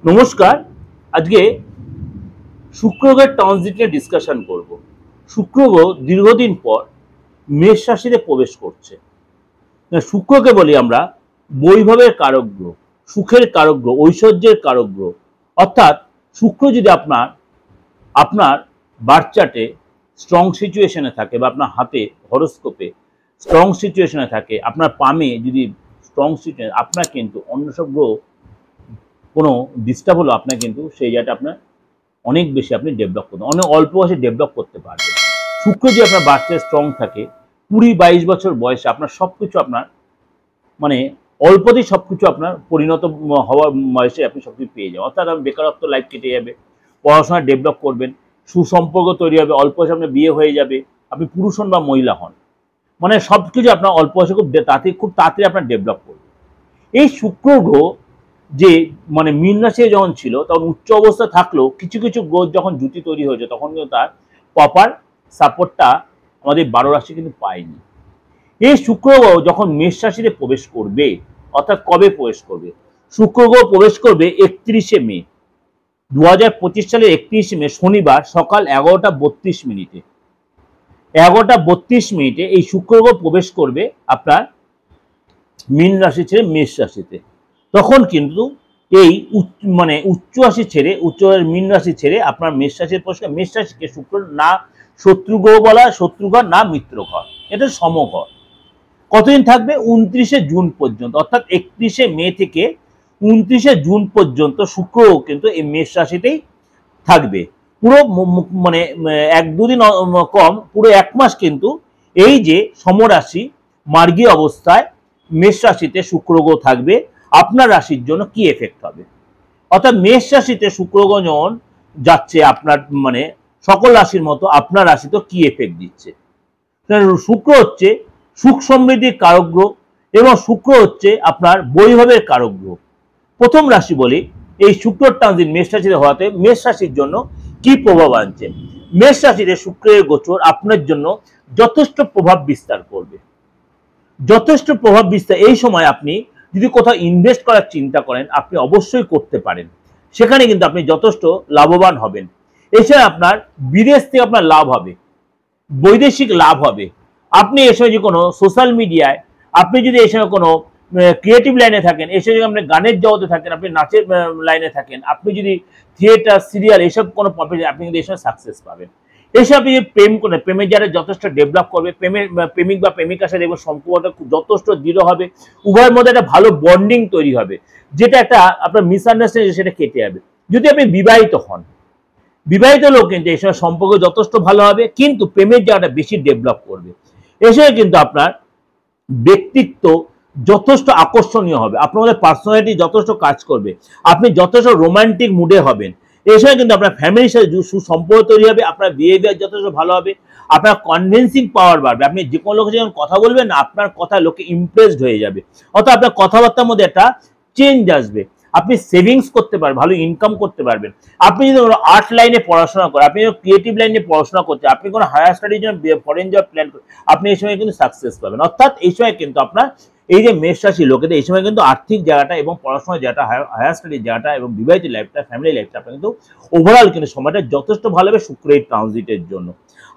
নমস্কার। আজকে শুক্র গ্রহের ট্রানজিট নিয়ে ডিসকাশন করব। শুক্র গ্রহ দীর্ঘদিন পর মেষ রাশিতে প্রবেশ করছে। শুক্রকে বলি আমরা বৈভবের কারক গ্রহ, সুখের কারক গ্রহ, ঐশ্বর্যের কারক গ্রহ। অর্থাৎ শুক্র যদি আপনার আপনার বার্থ চার্টে স্ট্রং সিচুয়েশনে থাকে বা আপনার হাতে হরোস্কোপে স্ট্রং সিচুয়েশনে থাকে, আপনার পামে যদি স্ট্রং সিচুয়েশন, আপনার কিন্তু অন্য সব গ্রহ কোনো ডিস্টার্ব হলো আপনার কিন্তু সেই জায়গাটা আপনার অনেক বেশি আপনি ডেভেলপ করতে অনেক অল্প বয়সে ডেভেলপ করতে পারবেন। শুক্র যদি আপনার বাচ্চা স্ট্রং থাকে 20-22 বছর বয়সে আপনার সব কিছু আপনার মানে অল্পতেই সব কিছু আপনার পরিণত হওয়ার বয়সে আপনি সব কিছু পেয়ে যাবেন। অর্থাৎ আপনার বেকারত্ব লাইফ কেটে যাবে, পড়াশোনা ডেভেলপ করবেন, সুসম্পর্ক তৈরি হবে, অল্প বয়সে আপনার বিয়ে হয়ে যাবে, আপনি পুরুষ হন বা মহিলা হন, মানে সব কিছু আপনার অল্প বয়সে খুব তাড়াতাড়ি আপনার ডেভেলপ করবে। এই শুক্র গ্রহ যে মানে মীন রাশি যখন ছিল তখন উচ্চ অবস্থা থাকলেও কিছু কিছু গ্রহ যখন জুতি তৈরি হয়েছে তখন কিন্তু তার প্রপার সাপোর্টটা আমাদের 12 রাশি কিন্তু পায়নি। এই শুক্র গ্রহ যখন মেষ রাশিতে প্রবেশ করবে, অর্থাৎ কবে প্রবেশ করবে? শুক্র গ্রহ প্রবেশ করবে 31শে মে 2025 সালের 31শে মে শনিবার সকাল 11:32 11:32 এই শুক্র গ্রহ প্রবেশ করবে আপনার মীন রাশি ছেড়ে মেষ রাশিতে। তখন কিন্তু এই মানে উচ্চ রাশি ছেড়ে মীন রাশি ছেড়ে আপনার মেষ রাশির পরিষ্কার। মেষ রাশিকে শুক্র না শত্রু গ্রহ বলা, শত্রু ঘর না মিত্র ঘর, এটা সমঘর। কতদিন থাকবে? 29শে জুন পর্যন্ত, অর্থাৎ 31শে মে থেকে 29শে জুন পর্যন্ত শুক্র কিন্তু এই মেষ রাশিতেই থাকবে। পুরো মানে 1-2 দিন কম, পুরো 1 মাস কিন্তু এই যে সমরাশি মার্গী অবস্থায় মেষ রাশিতে শুক্র গ্রহ থাকবে। আপনার রাশির জন্য কি এফেক্ট হবে? অর্থাৎ মেষ রাশিতে শুক্র গ্রহ যখন যাচ্ছে আপনার মানে সকল রাশির মতো আপনার রাশিতে কি এফেক্ট দিচ্ছে? শুক্র হচ্ছে সুখ সমৃদ্ধির কারক গ্রহ এবং শুক্র হচ্ছে আপনার বৈভবের কারক গ্রহ। প্রথম রাশি বলি, এই শুক্র ট্রানজিট মেষ রাশিতে হওয়াতে মেষ রাশির জন্য কি প্রভাব আনছে? মেষ রাশিতে শুক্রের গোচর আপনার জন্য যথেষ্ট প্রভাব বিস্তার করবে, যথেষ্ট প্রভাব বিস্তার। এই সময় আপনি যদি কোথাও ইনভেস্ট করার চিন্তা করেন আপনি অবশ্যই করতে পারেন, সেখানে কিন্তু আপনি যথেষ্ট লাভবান হবেন। এছাড়া আপনার বিদেশ থেকে আপনার লাভ হবে, বৈদেশিক লাভ হবে। আপনি এ সময় যে কোনো সোশ্যাল মিডিয়ায়, আপনি যদি এই সময় কোনো ক্রিয়েটিভ লাইনে থাকেন, এই সময় আপনি গানের জগতে থাকেন, আপনি নাচের লাইনে থাকেন, আপনি যদি থিয়েটার সিরিয়াল এসব কোনো প্রফেশন, আপনি কিন্তু এই সময় সাকসেস পাবেন। এসব আপনি প্রেম করে প্রেমের যারা যথেষ্ট ডেভেলপ করবে, প্রেমিক বা প্রেমিকার সাথে দেখবেন সম্পর্কটা যথেষ্ট দৃঢ় হবে, উভয়ের মধ্যে একটা ভালো বন্ডিং তৈরি হবে, যেটা একটা আপনার মিসআন্ডারস্ট্যান্ডিং সেটা কেটে যাবে। যদি আপনি বিবাহিত হন, বিবাহিত লোক কিন্তু এই সময় সম্পর্ক যথেষ্ট ভালো হবে, কিন্তু প্রেমের জায়গাটা বেশি ডেভেলপ করবে। এসে কিন্তু আপনার ব্যক্তিত্ব যথেষ্ট আকর্ষণীয় হবে, আপনাদের পার্সোনালিটি যথেষ্ট কাজ করবে, আপনি যথেষ্ট রোমান্টিক মুডে হবেন। এই সময় কিন্তু আপনার ফ্যামিলির সাথে সুসম্পর্ক তৈরি হবে, আপনার বিহেভিয়ার যথেষ্ট ভালো হবে, আপনার কনভিন্সিং পাওয়ার বাড়বে। আপনি যে কোনো লোকের যখন কথা বলবেন না, আপনার কথা লোকে ইমপ্রেসড হয়ে যাবে, অর্থাৎ আপনার কথাবার্তার মধ্যে একটা চেঞ্জ আসবে। আপনি সেভিংস করতে পারবেন, ভালো ইনকাম করতে পারবেন। আপনি যদি আর্ট লাইনে পড়াশোনা করেন, আপনি যদি ক্রিয়েটিভ লাইনে পড়াশোনা করতে, আপনি কোনো হায়ার স্টাডির জন্য ফরেন জব প্ল্যান করেন, আপনি এই সময় কিন্তু সাকসেস পাবেন। অর্থাৎ এই সময় কিন্তু আপনার এই যে মেষ রাশি লোকেদের এই সময় কিন্তু আর্থিক জায়গাটা এবং পড়াশোনার জায়গাটা, হায়ার স্টাডির জায়গাটা এবং বিবাহিত লাইফটা, ফ্যামিলি লাইফটা আপনার কিন্তু ওভারঅল কিন্তু সময়টা যথেষ্ট ভালো হবে শুক্রের ট্রানজিটের জন্য।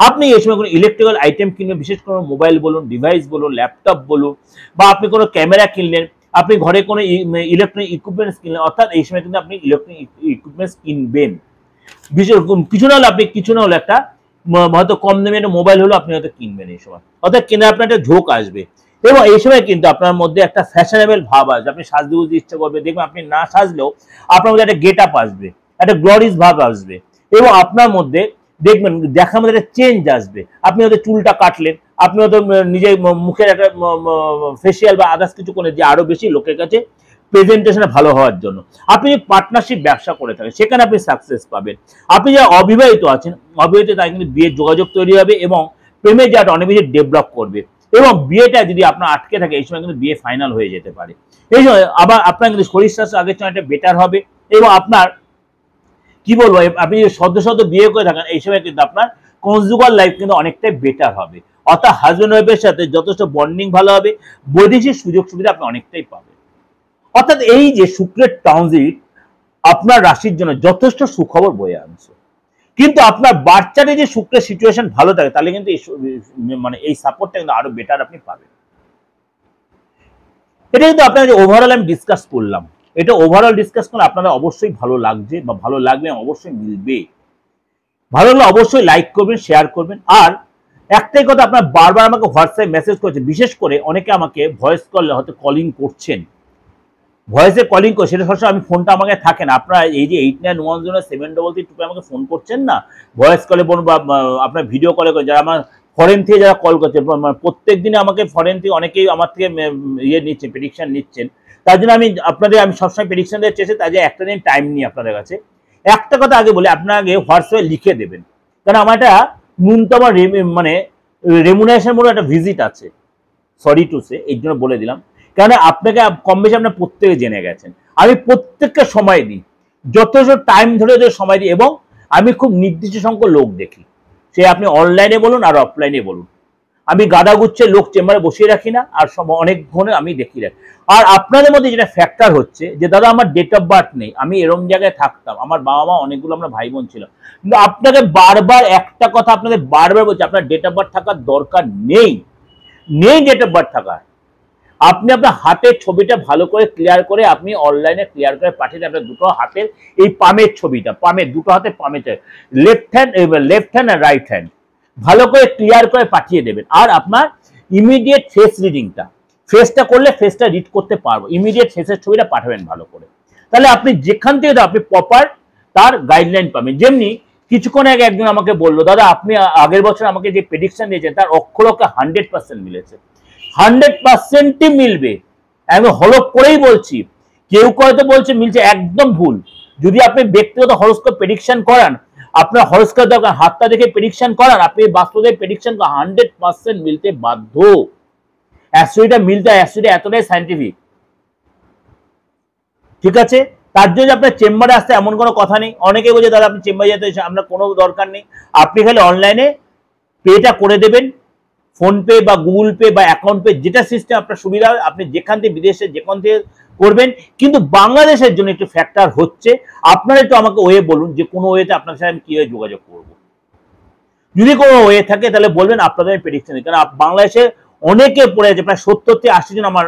আপনি এই সময় কোনো ইলেকট্রিক্যাল আইটেম কিনবেন, বিশেষ করে মোবাইল বলুন, ডিভাইস বলুন, ল্যাপটপ বলুন, বা আপনি কোনো ক্যামেরা কিনলেন, আপনি ঘরে কোনো ইলেকট্রনিক ইকুইপমেন্টস কিনলেন, অর্থাৎ এই সময় কিন্তু আপনি ইলেকট্রনিক ইকুইপমেন্টস কিনবেন। বিশেষ কিছু না হলে আপনি কিছু না হলে একটা হয়তো কম দামে একটা মোবাইল হলো আপনি হয়তো কিনবেন এই সময়, অর্থাৎ কেনার আপনার একটা ঝোঁক আসবে। এবং এই সময় কিন্তু আপনার মধ্যে একটা ফ্যাশনেবল ভাব আসবে, আপনি সাজতে বুঝতে ইচ্ছা করবে, দেখবেন আপনি না সাজলেও আপনার মধ্যে একটা গেট আপ আসবে, একটা গ্লোরিয়াস ভাব আসবে, এবং আপনার মধ্যে দেখবেন দেখার মধ্যে একটা চেঞ্জ আসবে। আপনি হয়তো চুলটা কাটলেন, আপনি হয়তো নিজের মুখের একটা ফেসিয়াল বা আদার্স কিছু করে, যে আরো বেশি লোকের কাছে প্রেজেন্টেশনে ভালো হওয়ার জন্য। আপনি যদি পার্টনারশিপ ব্যবসা করে থাকেন সেখানে আপনি সাকসেস পাবেন। আপনি যারা অবিবাহিত আছেন, অবিবাহিত তাই কিন্তু বিয়ের যোগাযোগ তৈরি হবে এবং প্রেমের জায়গাটা অনেক বেশি ডেভেলপ করবে, এবং বিয়েটা যদি আপনার আটকে থাকে এই সময় কিন্তু বিয়ে ফাইনাল হয়ে যেতে পারে। এই সময় আবার আপনার কিন্তু শরীর স্বাস্থ্য আগের সময় একটা বেটার হবে, এবং আপনার কি বলবো, আপনি সদ্য সদ্য বিয়ে করে থাকেন এই সময় কিন্তু আপনার কনজুগাল লাইফ কিন্তু অনেকটাই বেটার হবে, অর্থাৎ হাজব্যান্ড ওয়াইফের সাথে যথেষ্ট বন্ডিং ভালো হবে, বৈদেশিক সুযোগ সুবিধা আপনি অনেকটাই পাবেন। অর্থাৎ এই যে শুক্রের ট্রানজিট আপনার রাশির জন্য যথেষ্ট সুখবর বয়ে আনছে। কিন্তু আপনার বাচ্চারে যে শুক্রের সিচুয়েশন ভালো থাকে তাহলে কিন্তু মানে এই সাপোর্টটা কিন্তু আরো বেটার আপনি পাবেন। এটা কিন্তু আপনাদের ওভারঅল আমি ডিসকাস করলাম। এটা ওভারঅল ডিসকাস করলে আপনাদের অবশ্যই ভালো লাগছে বা ভালো লাগবে, অবশ্যই মিলবে। ভালো লাগলে অবশ্যই লাইক করবেন, শেয়ার করবেন। আর একটাই কথা, আপনার বারবার আমাকে হোয়াটসঅ্যাপ মেসেজ করেছেন, বিশেষ করে অনেকে আমাকে ভয়েস কল হয়তো কলিং করছেন, ভয়েসে কলিং করে সেটা সবসময় আমি ফোনটা আমাকে থাকে না। আপনারা এই যে 89107232 আমাকে ফোন করছেন না, ভয়েস কলে বলুন বা আপনার ভিডিও কলে করে, যারা আমার ফরেন থেকে যারা কল করছেন, প্রত্যেক দিনে আমাকে ফরেন থেকে অনেকেই আমার থেকে ইয়ে নিচ্ছেন, প্রেডিকশন নিচ্ছেন। তার জন্য আমি সবসময় প্রেডিকশন দেওয়ার চেষ্টা, তার জন্য একটা দিন টাইম নিই আপনাদের কাছে। একটা কথা আগে বলি, আপনার আগে হোয়াটসঅ্যাপে লিখে দেবেন, কারণ আমার একটা ন্যূনতম মানে রেমুনারেশন বলে একটা ভিজিট আছে, সরি টু সে, এই জন্য বলে দিলাম। কারণ আপনাকে কম বেশি আপনার প্রত্যেকে জেনে গেছেন, আমি প্রত্যেককে সময় দিই, যথেষ্ট টাইম ধরে সময় দিই, এবং আমি খুব নির্দিষ্ট সংখ্যক লোক দেখি, সে আপনি অনলাইনে বলুন আর অফলাইনে বলুন। আমি গাদা গুচ্ছে লোক চেম্বারে বসিয়ে রাখি না, আর অনেক ঘনে আমি দেখি রাখি। আর আপনাদের মধ্যে যেটা ফ্যাক্টর হচ্ছে যে দাদা আমার ডেট অফ বার্থ নেই, আমি এরম জায়গায় থাকতাম, আমার বাবা মা অনেকগুলো আমরা ভাই বোন ছিল, কিন্তু আপনাকে বারবার একটা কথা আপনাদের বারবার বলছি, আপনার ডেট অফ বার্থ থাকার দরকার নেই, নেই ডেট অফ বার্থ থাকা। আপনি আপনার হাতের ছবিটা ভালো করে ক্লিয়ার করে আপনি অনলাইনে ক্লিয়ার করে পাঠিয়ে দেন, আপনার দুটো হাতের এই পামের ছবিটা, পামের দুটো হাতে পামেতে লেফট হ্যান্ড আর রাইট হ্যান্ড ভালো করে ক্লিয়ার করে পাঠিয়ে দেবেন। আর আপনার ইমিডিয়েট ফেস রিডিংটা, ফেসটা করলে ফেসটা রিড করতে পারবো, ইমিডিয়েট ফেসের ছবিটা পাঠাবেন ভালো করে, তাহলে আপনি যেখান থেকে আপনি প্রপার তার গাইডলাইন পাবেন। যেমনি কিছুক্ষণ আগে একজন আমাকে বললো, দাদা আপনি আগের বছর আমাকে যে প্রেডিকশন দিয়েছেন তার অক্ষরকে 100% মিলেছে, 100%ই মিলবে, আমি হলফ করেই বলছি। কেউ হয়তো বলছে মিলছে, একদম ভুল। যদি আপনি ব্যক্তিগত হরস্কোপ প্রেডিকশন করান, আপনার হরস্কোপ দরকার, হাতটা দেখে প্রেডিকশন করান, আপনি বাস্তবে প্রেডিকশন 100% মিলতে বাধ্য। অ্যাস্ট্রোলজিটা মিলতে, অ্যাস্ট্রোলজি এতটাই সায়েন্টিফিক, ঠিক আছে? তার জন্য আপনার চেম্বারে আসতে এমন কোনো কথা নেই। অনেকে বলছে দাদা আপনি চেম্বারে যেতে, আমরা কোনো দরকার নেই, আপনি খালি অনলাইনে পেটা করে দেবেন, ফোনপে বা গুগল পে বা অ্যাকাউন্ট পে, যেটা সিস্টেম আপনার সুবিধা হয়, আপনি যেখান থেকে বিদেশে যেখান থেকে করবেন। কিন্তু বাংলাদেশের জন্য একটু ফ্যাক্টর হচ্ছে, আপনারা একটু আমাকে ওয়ে বলুন যে কোনো ওয়েতে আপনার সাথে আমি কিভাবে যোগাযোগ করব। যদি কোনো ওয়ে থাকে তাহলে বলবেন, আপনাদের আমি প্রেডিকশন দিই। কারণ বাংলাদেশে অনেকে পড়ে আছে, প্রায় 70 থেকে 80 জন আমার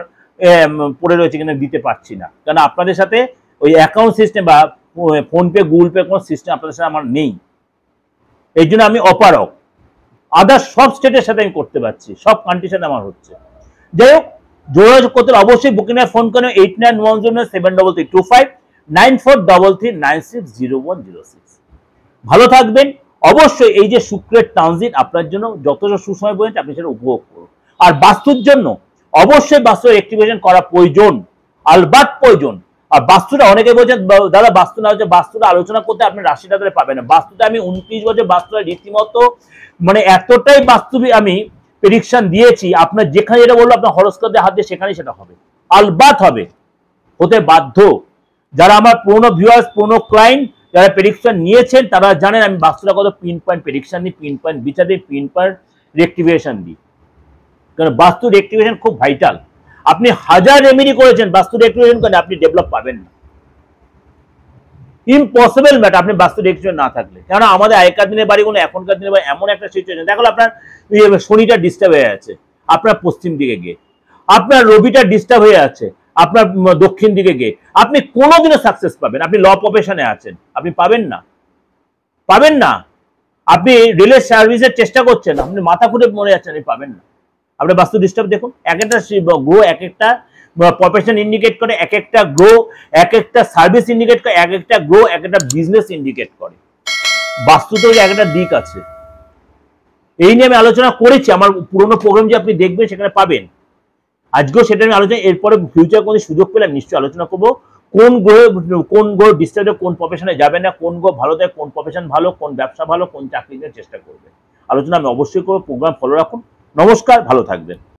পড়ে রয়েছে, কিন্তু দিতে পারছি না, কারণ আপনাদের সাথে ওই অ্যাকাউন্ট সিস্টেম বা ফোনপে গুগল পে কোনো সিস্টেম আপনাদের সাথে আমার নেই, এই জন্য আমি অপারক। আদার সব স্টেটের সাথে আমি করতে পারছি, সব কান্ট্রির সাথে আমার হচ্ছে। যাই হোক, যোগাযোগ করতে অবশ্যই বুকিং ফোন করেন 8910733259 9433960106। ভালো থাকবেন। অবশ্যই এই যে শুক্রের ট্রানজিট আপনার জন্য যথেষ্ট সুসময় পর্যন্ত আপনি সেটা উপভোগ করুন। আর বাস্তুর জন্য অবশ্যই বাস্তুর অ্যাক্টিভেশন করা প্রয়োজন, আলবাত প্রয়োজন। আর বাস্তুটা অনেকে বলছেন দাদা বাস্তু না হচ্ছে, বাস্তুটা আলোচনা করতে আপনি রাশিটা ধরে পাবেন না। বাস্তুটা আমি 29 বছর বাস্তুটা রীতিমতো মানে এতটাই বাস্তবিক আমি প্রেডিকশন দিয়েছি, আপনার যেখানে যেটা বলবো আপনার হরস্কোপে হাত দিয়ে সেখানেই সেটা হবে, আলবাত হবে, হতে বাধ্য। যারা আমার পুরনো ভিউয়ার্স, পুরনো ক্লায়েন্ট যারা প্রেডিকশন নিয়েছেন তারা জানেন আমি বাস্তুটা কত পিন পয়েন্ট প্রেডিকশন দিই, পিন পয়েন্ট বিচার দিই, পিন পয়েন্ট রেক্টিভেশন দিই। কারণ বাস্তু রেক্টিভেশন খুব ভাইটাল। আপনি হাজার রেমেডি করেছেন, বাস্তু রেক্টিভেশন করেন, আপনি ডেভেলপ পাবেন না, ইম্পসিবল ম্যাটার আপনি বাস্তু রেক্টিভেশন না থাকলে। কেন আমাদের আগেকার দিনের বাড়িগুলো এখনকার দিনের বাড়ি এমন একটা সিচুয়েশন, দেখো আপনার শনিটা ডিস্টার্ব হয়ে আছে আপনার পশ্চিম দিকে গিয়ে, আপনার রবিটা ডিস্টার্ব হয়ে আছে আপনার দক্ষিণ দিকে গিয়ে, আপনি কোনোদিনও সাকসেস পাবেন, আপনি ল প্রফেশনে আছেন, আপনি পাবেন না, পাবেন না। আপনি রেলের সার্ভিসের চেষ্টা করছেন, আপনি মাথা ঘুরে মরে যাচ্ছেন, আপনি পাবেন না। আপনার বাস্তু ডিস্টার্ব দেখুন, এক একটা গ্রহ এক একটা প্রফেশন ইন্ডিকেট করে, এক একটা গ্রহ এক একটা সার্ভিস ইন্ডিকেট করে, এক একটা গ্রহ এক একটা বিজনেস ইন্ডিকেট করে। বাস্তুতে এক একটা দিক আছে, এই নিয়ে আমি আলোচনা করেছি, আমার পুরোনো প্রোগ্রাম যে আপনি দেখবেন সেখানে পাবেন। আজকেও সেটা আমি আলোচনা, এরপরে ফিউচার কোনো সুযোগ পেলে নিশ্চয়ই আলোচনা করবো কোন গ্রহ ডিস্টার্বে কোন প্রফেশনে যাবে না, কোন গ্রহ ভালো দেয়, কোন প্রফেশন ভালো, কোন ব্যবসা ভালো, কোন চাকরি নেওয়ার চেষ্টা করবে, আলোচনা আমি অবশ্যই করবো। প্রোগ্রাম ফলো রাখুন। নমস্কার, ভালো থাকবেন।